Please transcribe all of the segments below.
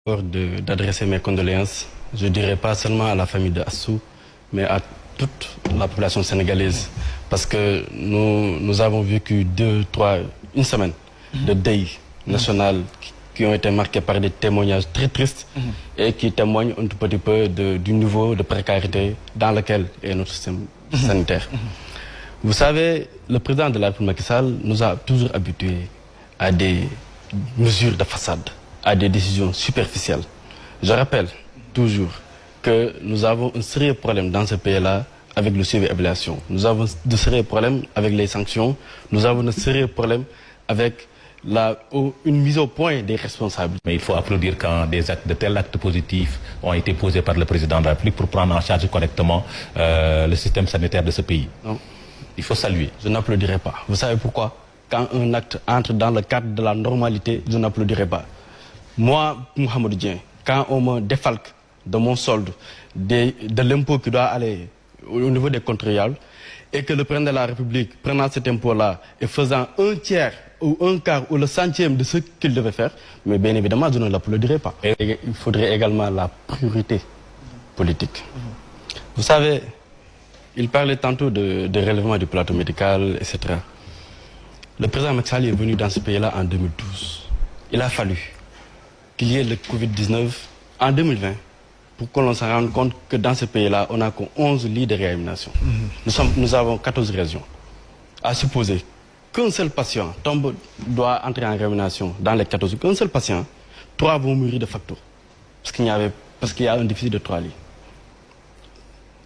D'adresser mes condoléances, je dirais pas seulement à la famille de Assou, mais à toute la population sénégalaise. Parce que nous avons vécu une semaine de deuil national qui ont été marqués par des témoignages très tristes et qui témoignent un tout petit peu du niveau de précarité dans lequel est notre système sanitaire. Vous savez, le président de la République, Macky Sall, nous a toujours habitués à des mesures de façade, à des décisions superficielles. Je rappelle toujours que nous avons un sérieux problème dans ce pays-là avec le suivi et l'évaluation. Nous avons de sérieux problèmes avec les sanctions. Nous avons de sérieux problèmes avec une mise au point des responsables. Mais il faut applaudir quand de tels actes positifs ont été posés par le président de la République pour prendre en charge correctement le système sanitaire de ce pays. Non. Il faut saluer. Je n'applaudirai pas. Vous savez pourquoi? Quand un acte entre dans le cadre de la normalité, je n'applaudirai pas. Moi, Mohamed Dien, quand on me défalque de mon solde, de l'impôt qui doit aller au niveau des contribuables, et que le président de la République, prenant cet impôt-là et faisant un tiers ou un quart ou le centième de ce qu'il devait faire, mais bien évidemment, je ne l'applaudirai pas. Et il faudrait également la priorité politique. Vous savez, il parlait tantôt de relèvement du plateau médical, etc. Le président Macky Sall est venu dans ce pays-là en 2012. Il a fallu qu'il y ait le Covid-19 en 2020 pour qu'on se rende compte que dans ce pays-là, on n'a que 11 lits de réanimation. Nous avons 14 régions. À supposer qu'un seul patient doit entrer en réanimation dans les 14, qu'un seul patient, 3 vont mourir de facto. Parce qu'il y a un déficit de 3 lits.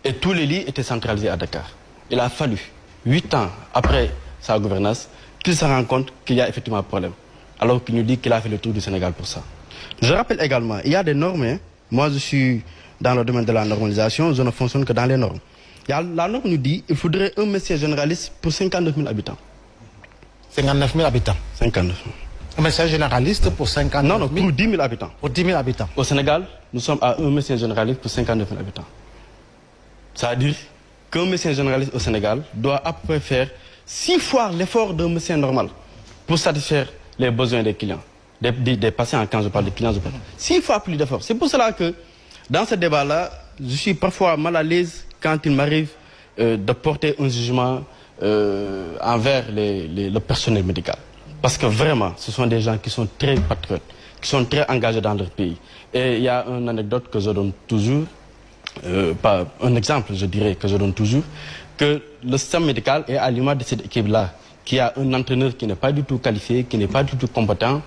Et tous les lits étaient centralisés à Dakar. Il a fallu 8 ans après sa gouvernance qu'il se rend compte qu'il y a effectivement un problème. Alors qu'il nous dit qu'il a fait le tour du Sénégal pour ça. Je rappelle également, il y a des normes. Hein. Moi, je suis dans le domaine de la normalisation, je ne fonctionne que dans les normes. La norme nous dit qu'il faudrait un médecin généraliste pour 59 000 habitants. 59 000 habitants 59 000. Un médecin généraliste pour 59 000 Non, pour 10 000 habitants. Pour 10 000 habitants. Au Sénégal, nous sommes à un médecin généraliste pour 59 000 habitants. Ça veut dire qu'un médecin généraliste au Sénégal doit à peu près faire 6 fois l'effort d'un médecin normal pour satisfaire les besoins des clients. Des patients, quand je parle de clients, je parle 6 fois plus d'efforts. C'est pour cela que dans ce débat-là, je suis parfois mal à l'aise quand il m'arrive de porter un jugement envers le personnel médical. Parce que vraiment, ce sont des gens qui sont très patriotes, qui sont très engagés dans leur pays. Et il y a une anecdote que je donne toujours, pas un exemple, je dirais, que je donne toujours, que le système médical est à l'image de cette équipe-là, qui a un entraîneur qui n'est pas du tout qualifié, qui n'est pas du tout compétent.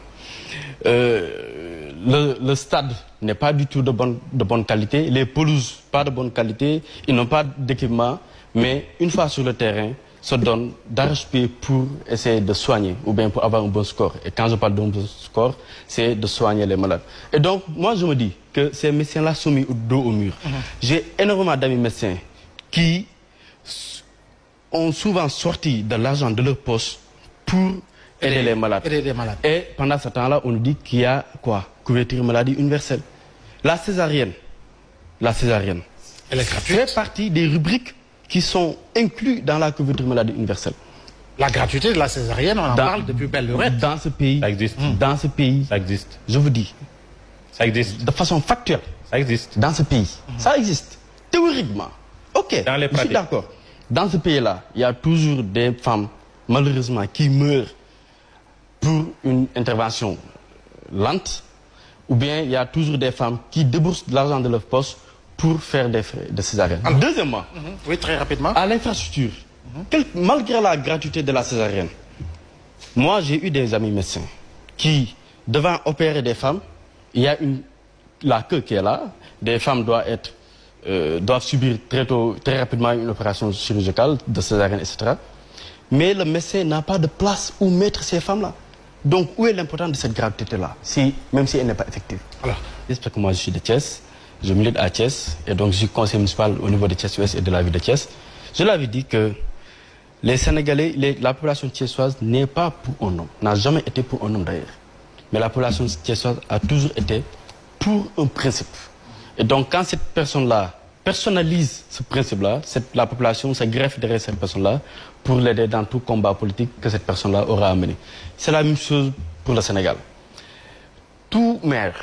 Le stade n'est pas du tout de bonne qualité, les pelouses pas de bonne qualité, ils n'ont pas d'équipement, mais une fois sur le terrain, se donnent d'arrache-pied pour essayer de soigner ou bien pour avoir un bon score. Et quand je parle d'un bon score, c'est de soigner les malades. Et donc, moi je me dis que ces médecins-là sont mis dos au mur. J'ai énormément d'amis médecins qui ont souvent sorti de l'argent de leur poche pour aider les malades. Et pendant ce temps-là, on nous dit qu'il y a quoi? Couverture maladie universelle. La césarienne, elle est gratuite. fait partie des rubriques qui sont incluses dans la couverture maladie universelle. La gratuité de la césarienne, on en parle depuis belle lurette. Dans ce pays, ça existe. Dans ce pays, ça existe. Je vous dis, ça existe. De façon factuelle, ça existe. Dans ce pays, ça existe. Théoriquement, ok, dans les je suis d'accord. Dans ce pays-là, il y a toujours des femmes, malheureusement, qui meurent pour une intervention lente, ou bien il y a toujours des femmes qui déboursent de l'argent de leur poche pour faire des frais de césarienne. Deuxièmement, oui, très rapidement, à l'infrastructure, malgré la gratuité de la césarienne, moi j'ai eu des amis médecins qui, devant opérer des femmes, il y a la queue qui est là, des femmes doivent subir très rapidement une opération chirurgicale de césarienne, etc. Mais le médecin n'a pas de place où mettre ces femmes-là. Donc, où est l'importance de cette gratuité-là, même si elle n'est pas effective? Alors, j'espère que moi, je suis de Thiès, je milite à Thiès, et donc je suis conseiller municipal au niveau de Thiès-Ouest et de la ville de Thiès. Je l'avais dit que les Sénégalais, la population thiessoise n'est pas pour un homme, n'a jamais été pour un homme d'ailleurs. Mais la population thiessoise a toujours été pour un principe. Et donc, quand cette personne-là personnalise ce principe-là, la population se greffe derrière cette personne-là pour l'aider dans tout combat politique que cette personne-là aura amené. C'est la même chose pour le Sénégal. Tout maire,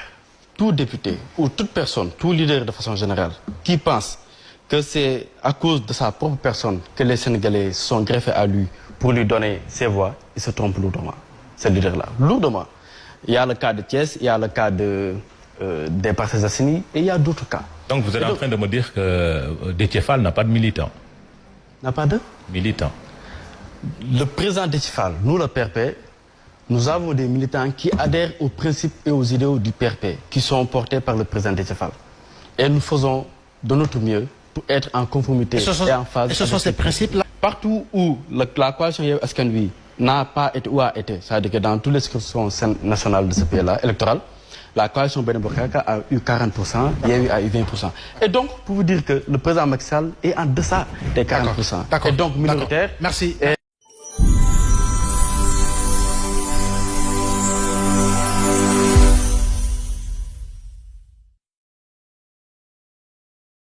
tout député ou toute personne, tout leader de façon générale, qui pense que c'est à cause de sa propre personne que les Sénégalais sont greffés à lui pour lui donner ses voix, il se trompe lourdement. Ce leader-là, lourdement. Il y a le cas de Thiès, il y a le cas des Parcelles Assainies et il y a d'autres cas. Donc vous êtes en train de me dire que Déthié Fall n'a pas de militants? N'a pas de Militants. Le président Déthié Fall, nous le PRP, nous avons des militants qui adhèrent aux principes et aux idéaux du PRP, qui sont portés par le président Déthié Fall. Et nous faisons de notre mieux pour être en conformité et en phase. Et ce sont ces principes-là. Partout où la coalition Yewwi Askan Wi n'a pas été ou a été, c'est-à-dire que dans toutes les circonscriptions nationales de ce pays-là, électorales, la coalition Benno Bokk Yakaar a eu 40%, Yewwi a eu 20%. Et donc, pour vous dire que le président Macky Sall est en deçà des 40%. D'accord. Et donc minoritaire. Merci.